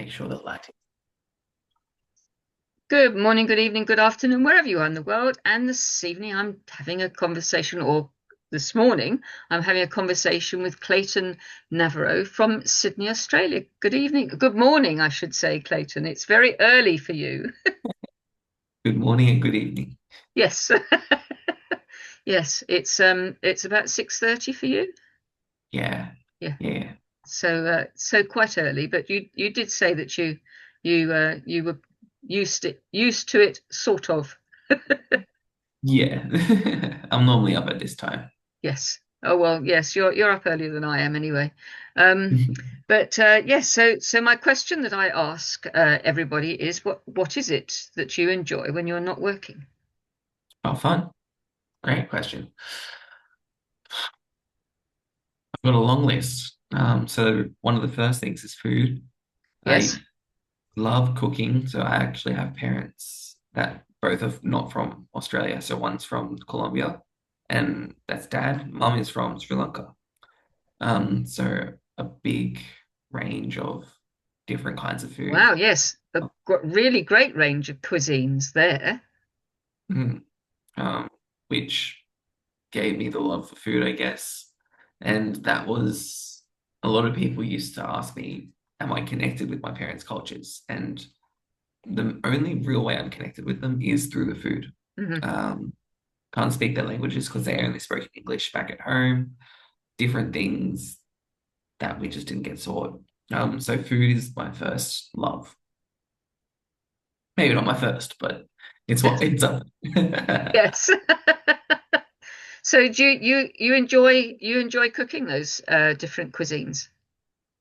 make sure the lighting. Good morning, good evening, good afternoon, wherever you are in the world. And this evening, I'm having a conversation, or this morning, I'm having a conversation with Clayton Navarro from Sydney, Australia. Good evening, good morning, I should say, Clayton. It's very early for you. Good morning and good evening. Yes. Yes, it's about 6:30 for you. Yeah, Yeah. yeah, So quite early, but you did say that you were used to it, sort of. yeah. I'm normally up at this time. Yes. Oh well, yes, you're up earlier than I am anyway. Um, but yes, so my question that I ask everybody is what is it that you enjoy when you're not working? Oh, fun. Great question. I've got a long list. So one of the first things is food. Yes. I love cooking. So I actually have parents that both are not from Australia. So one's from Colombia, and that's dad. Mum is from Sri Lanka. So a big range of different kinds of food. Wow, yes. Really great range of cuisines there. Mm. Which gave me the love for food, I guess. And that was a lot of people used to ask me, am I connected with my parents' cultures? And the only real way I'm connected with them is through the food. Hmm. Um, can't speak their languages because they only spoke English back at home, different things that we just didn't get taught. So food is my first love. Maybe not my first, but it's what it's up. Yes. So do you enjoy cooking those different cuisines?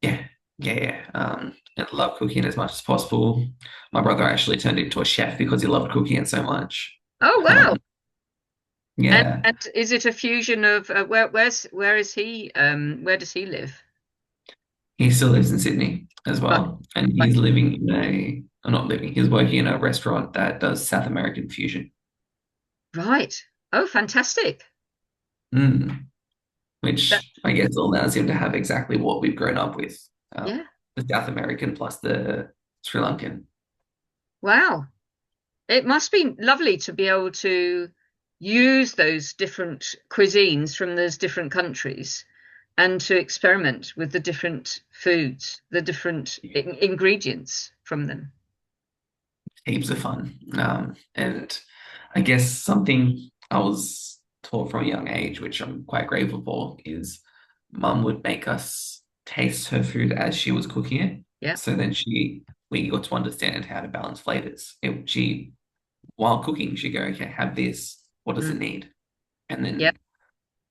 Yeah, yeah. And I love cooking as much as possible. My brother actually turned into a chef because he loved cooking it so much. Oh wow. Um, yeah, And is it a fusion of where is he where does he live? he still lives in Sydney as Right. well, and he's Right. living in or not living. He's working in a restaurant that does South American fusion. Right. Oh, fantastic. Mm. That, Which I guess allows him to have exactly what we've grown up with, yeah. the South American plus the Sri Lankan. Wow. It must be lovely to be able to use those different cuisines from those different countries and to experiment with the different foods, the different ingredients from them. Heaps of fun. And I guess something I was taught from a young age, which I'm quite grateful for, is mum would make us taste her food as she was cooking it. Yeah. So then we got to understand how to balance flavors. While cooking, she'd go, okay, have this. What does it Mm. need? And Yep. then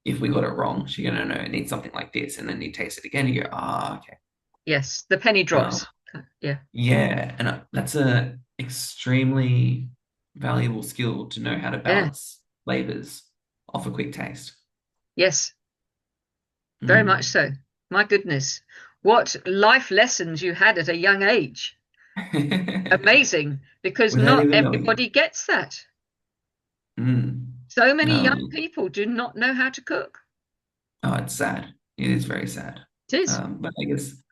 if we got it wrong, she'd go, no, no, it needs something like this. And then you taste it again, you go, okay. Yes. The penny Um, drops. Yeah. Yeah, and that's a extremely valuable skill to know how to Yeah. balance flavors off a quick taste. Yes. Very much Mm. so. My goodness. What life lessons you had at a young age. Amazing, because Without not even knowing it. everybody gets that. Mm. So many young Um, people do not know how to cook. oh, it's sad. It is very sad. It is. But I guess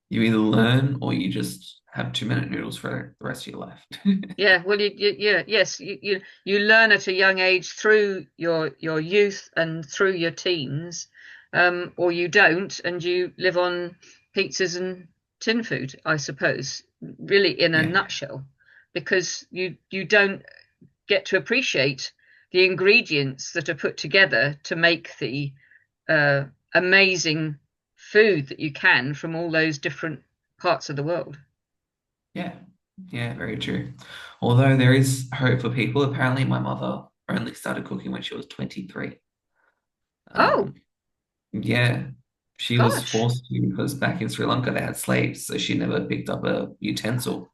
you either learn or you just have 2-minute noodles for the rest of your life. Yeah, well, yeah, yes, you learn at a young age through your youth and through your teens, or you don't, and you live on pizzas and tin food, I suppose, really in a Yeah, nutshell, because you don't get to appreciate the ingredients that are put together to make the uh, amazing food that you can from all those different parts of the world. yeah, yeah, very true. Although there is hope for people. Apparently, my mother only started cooking when she was 23. Oh, Um, Yeah, she was gosh, forced to because back in Sri Lanka they had slaves, so she never picked up a utensil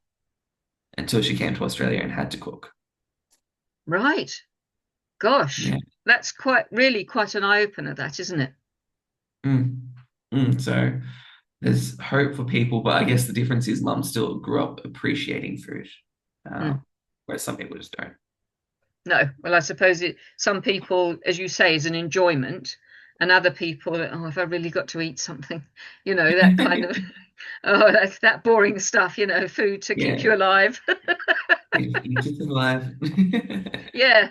until she came to Australia and had to cook. right. Gosh, Yeah. that's really quite an eye opener, that, isn't it? Mm. So there's hope for people, but I guess the difference is mum still grew up appreciating food, Mm. whereas some people just don't. No, well, I suppose some people, as you say, is an enjoyment, and other people, oh, have I really got to eat something? That kind of. Oh, like that boring stuff, food to keep Yeah, you alive. he's just alive. Yeah.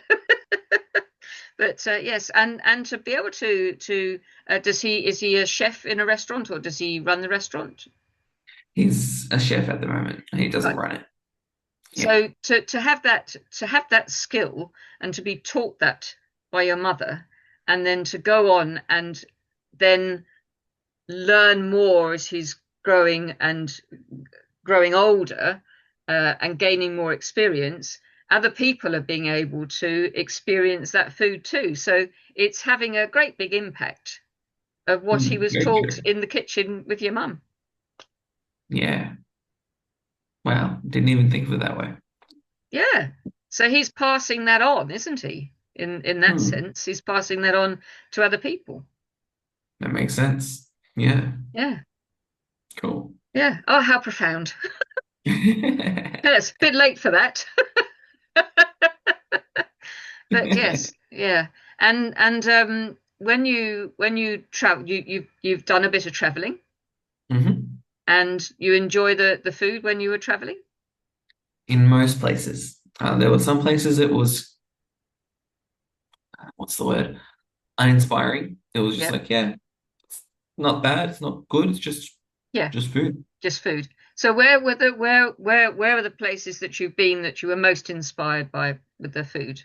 But yes, and to be able to does he is he a chef in a restaurant or does he run the restaurant? He's a chef at the moment. He doesn't Right. run it. Yeah. So to have that skill and to be taught that by your mother, and then to go on and then learn more as he's growing older, and gaining more experience, other people are being able to experience that food too. So it's having a great big impact of what he was Very taught true. in the kitchen with your mum. Yeah. Wow. Didn't even think of it that way. Yeah. So he's passing that on, isn't he? In that Hmm. sense, he's passing that on to other people. That makes sense. Yeah. Yeah. Cool. Yeah. Oh, how profound. Yes, a bit late for that. But yes, yeah. And when you travel, you've done a bit of traveling, hmm and you enjoy the food when you were traveling. In most places, there were some places it was, what's the word? Uninspiring. It was just Yeah. like, yeah, it's not bad. It's not good. It's Yeah, just food. just food. So where are the places that you've been that you were most inspired by with the food?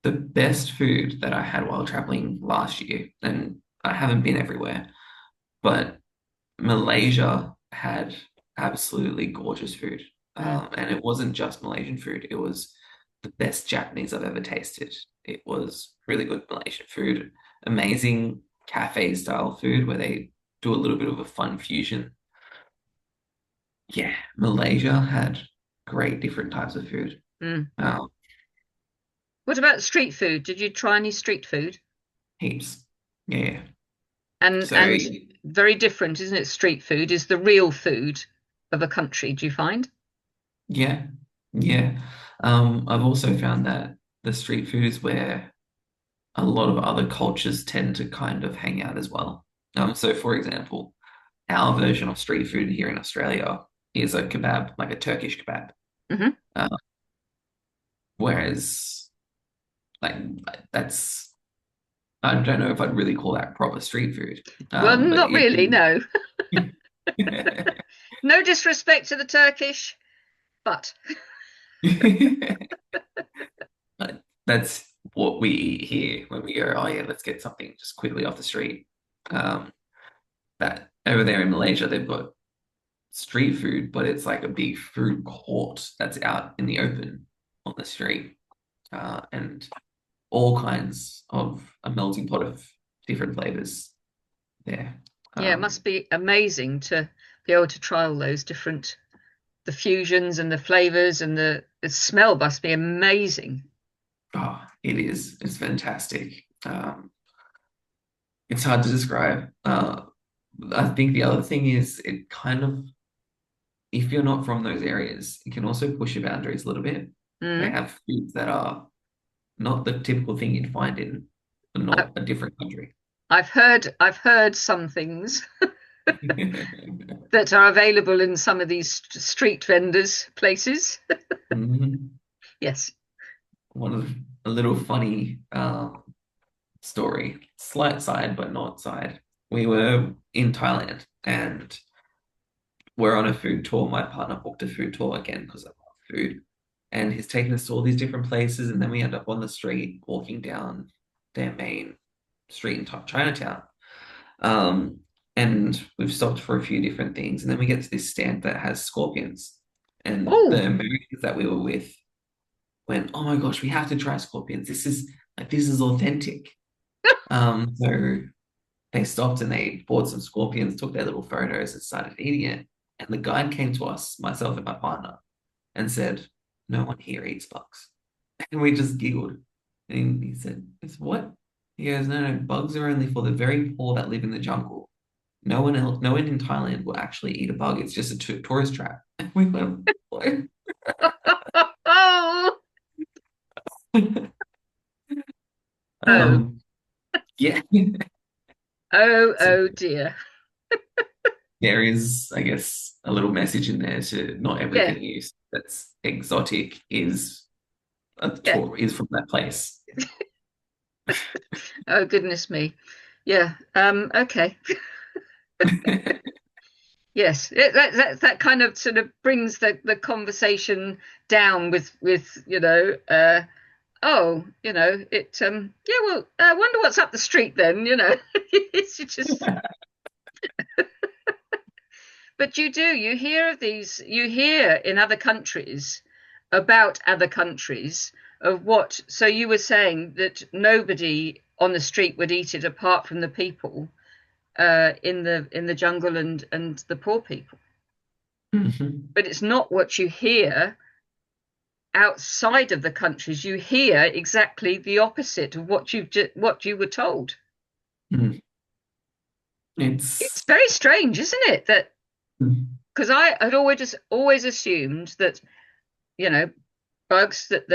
The best food that I had while traveling last year, and I haven't been everywhere, but Malaysia had absolutely gorgeous food. Mm, And it wasn't just Malaysian food, it was the best Japanese I've ever tasted. It was really good Malaysian food, amazing cafe style food where they do a little bit of a fun fusion. Yeah, Malaysia had great different types of food. mm. Um, What about street food? Did you try any street food? Heaps. Yeah. So, And very different, isn't it? Street food is the real food of a country, do you find? yeah, yeah. I've also found that the street food is where a lot of other cultures tend to kind of hang out as well. So for example, our version of street food here in Australia is a kebab, like a Turkish kebab. Hmm. Uh, Whereas, like, that's, I don't know if I'd really call that proper street food. Well, But not it really, no. is. No disrespect to the Turkish, but But that's what we eat here when we go, oh yeah, let's get something just quickly off the street. Um, that over there in Malaysia, they've got street food, but it's like a big food court that's out in the open on the street, and all kinds of a melting pot of different flavors there. yeah, it Um, must be amazing to be able to try all those different the fusions and the flavors and the smell must be amazing. it is. It's fantastic. It's hard to describe. I think the other thing is it kind of, if you're not from those areas, it can also push your boundaries a little bit. They Mm. have foods that are not the typical thing you'd find in I, not a different country. I've heard some things that are available in some of these street vendors places. Mhm. Yes. One of a little funny story, slight side but not side. We were in Thailand and we're on a food tour. My partner booked a food tour again because I love food, and he's taken us to all these different places, and then we end up on the street walking down their main street in Chinatown. Um, and we've stopped for a few different things, and then we get to this stand that has scorpions. And Oh, the Americans that we were with went, "Oh my gosh, we have to try scorpions. This is authentic." So they stopped and they bought some scorpions, took their little photos, and started eating it. And the guide came to us, myself and my partner, and said, "No one here eats bugs." And we just giggled. And he said, "It's what?" He goes, "No, no, bugs are only for the very poor that live in the jungle. No one else, no one in Thailand will actually eat a bug. It's just a tourist trap." And we went, "What?" oh, oh, Yeah. oh, So oh dear. there is, I guess, a little message in there to not Yeah, everything you that's exotic is yeah. is from that place. Oh, goodness me. Yeah. Okay. Yes. That kind of sort of brings the conversation down with oh, yeah, well, I wonder what's up the street then, It's just, but you hear in other countries about other countries of what, so you were saying that nobody on the street would eat it apart from the people in the jungle and the poor people. Mhm. But it's not what you hear outside of the countries. You hear exactly the opposite of what you were told. Mm. It's It's very strange, isn't it? That mm, because I had always assumed that you know bugs that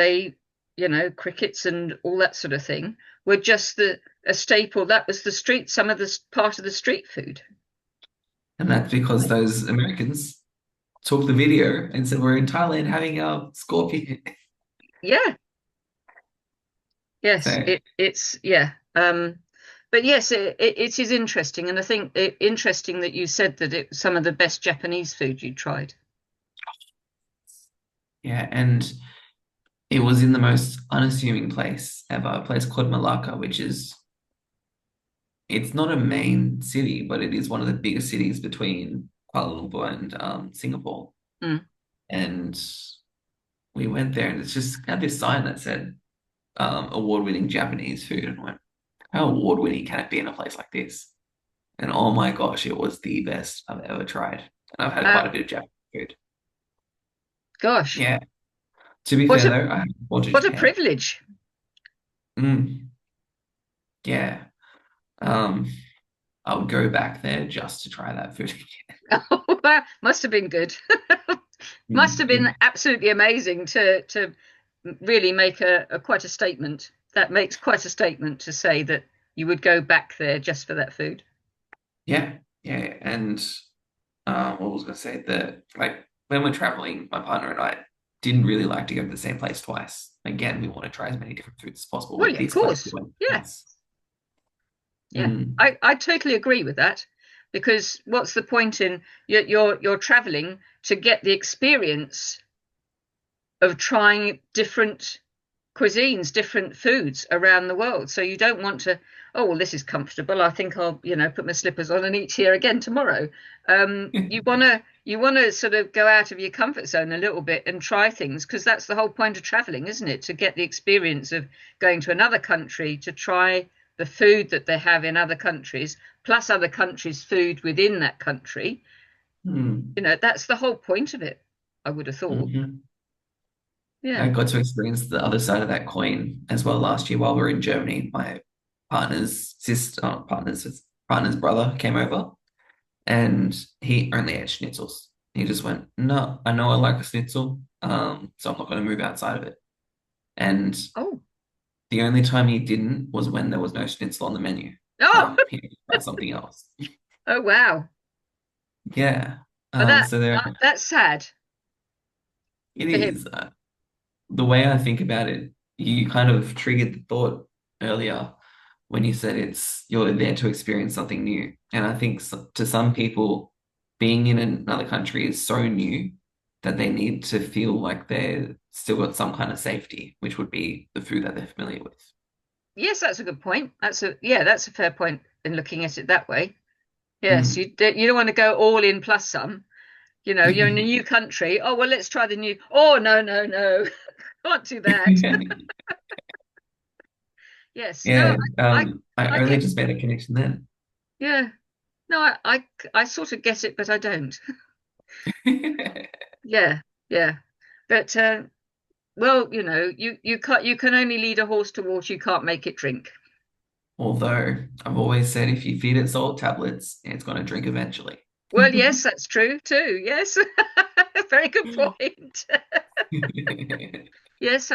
crickets and all that sort of thing were just the a staple. That was the street, some of the part of the street food. and that's because those Americans took the video and said we're in Thailand having a scorpion. Yeah, yes, So it's yeah. But yes, it is interesting, and I think interesting that you said that it was some of the best Japanese food you tried. yeah, and it was in the most unassuming place ever, a place called Malacca, which is it's not a main city, but it is one of the biggest cities between Kuala Lumpur and Singapore. Mm. And we went there, and it's just had this sign that said award-winning Japanese food, and I went, how award-winning can it be in a place like this? And oh my gosh, it was the best I've ever tried. And I've had quite Uh, a bit of Japanese food. gosh, Yeah. To be what fair a though, I haven't gone to what a Japan. privilege! Mm, yeah. Um, I would go back there just to try that food again. Must have been good. Must have been Mm, absolutely amazing to really make a quite a statement. That makes quite a statement to say that you would go back there just for that food. yeah, yeah. And what was I gonna say? That like when we're traveling, my partner and I didn't really like to go to the same place twice. Again, we want to try as many different foods as possible, Well, but yeah, of this place we course. went Yeah, twice. yeah. Mm, I totally agree with that because what's the point in you're traveling to get the experience of trying different cuisines, different foods around the world. So you don't want to, oh, well, this is comfortable. I think I'll, put my slippers on and eat here again tomorrow. You want to sort of go out of your comfort zone a little bit and try things because that's the whole point of traveling, isn't it? To get the experience of going to another country to try the food that they have in other countries, plus other countries' food within that country. mm, That's the whole point of it, I would have thought. mhm. I Yeah. got to experience the other side of that coin as well last year while we were in Germany. My partner's brother came over and he only ate schnitzels. He just went, no, I know I like a schnitzel, so I'm not going to move outside of it. And Oh. the only time he didn't was when there was no schnitzel on the menu. Oh. He had to try something else. Oh, wow. Yeah. But So there that's sad it for him. is. The way I think about it, you kind of triggered the thought earlier when you said it's you're there to experience something new. And I think to some people, being in another country is so new that they need to feel like they're still got some kind of safety, which would be the food that they're familiar with. Yes, that's a good point. That's a fair point in looking at it that way. Yes, Mm. you don't want to go all in plus some. You're in a new country. Oh, well, let's try the new. Oh, no, no, no. Can't do that. Yes. No, Yeah, I I I only get just made a connection then. yeah. No, I sort of get it, but I don't. Yeah, yeah. But well, you can only lead a horse to water, you can't make it drink. Although I've always said if you feed it salt tablets, it's going to drink eventually. Well, yes, that's true too. Yes. Very good point. Yes,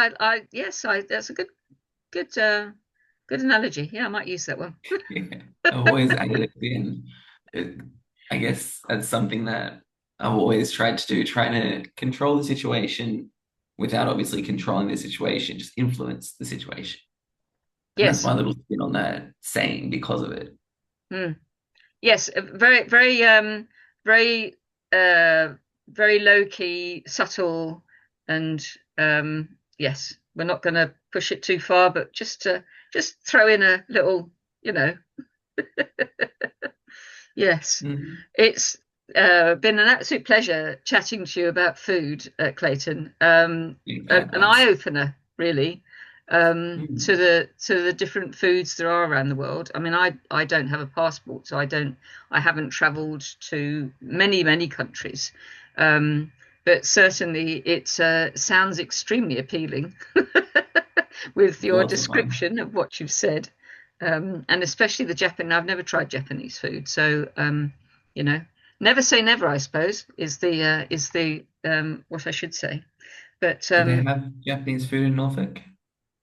yes, that's a good analogy. Yeah, I might use that one. Yeah, I've always added it in. I guess that's something that I've always tried to do, trying to control the situation without obviously controlling the situation, just influence the situation. And that's Yes. my little spin on that saying because of it. Mm. Yes, very, very, very, uh, very low key, subtle, and yes, we're not going to push it too far, but just throw in a little, you know, yes, Mm. it's been an absolute pleasure chatting to you about food, Clayton. An eye Likewise. opener, really, Mm. to the different foods there are around the world. I mean, I don't have a passport, so I haven't travelled to many countries, um, but certainly it sounds extremely appealing with It's your lots of fun. description of what you've said, and especially the Japan. I've never tried Japanese food, so you know, never say never. I suppose is the what I should say. But Do they have Japanese food in Norfolk?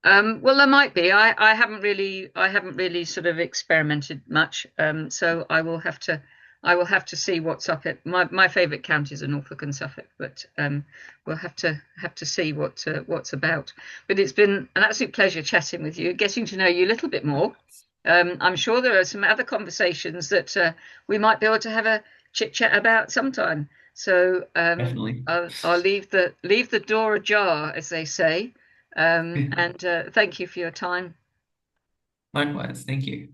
well, there might be. I haven't really sort of experimented much. So I will have to see what's up at my favourite counties are Norfolk and Suffolk, but we'll have to see what's about. But it's been an absolute pleasure chatting with you, getting to know you a little bit more. I'm sure there are some other conversations that we might be able to have a chit chat about sometime. So Definitely. I'll leave the door ajar, as they say. And thank you for your time. Likewise. Thank you.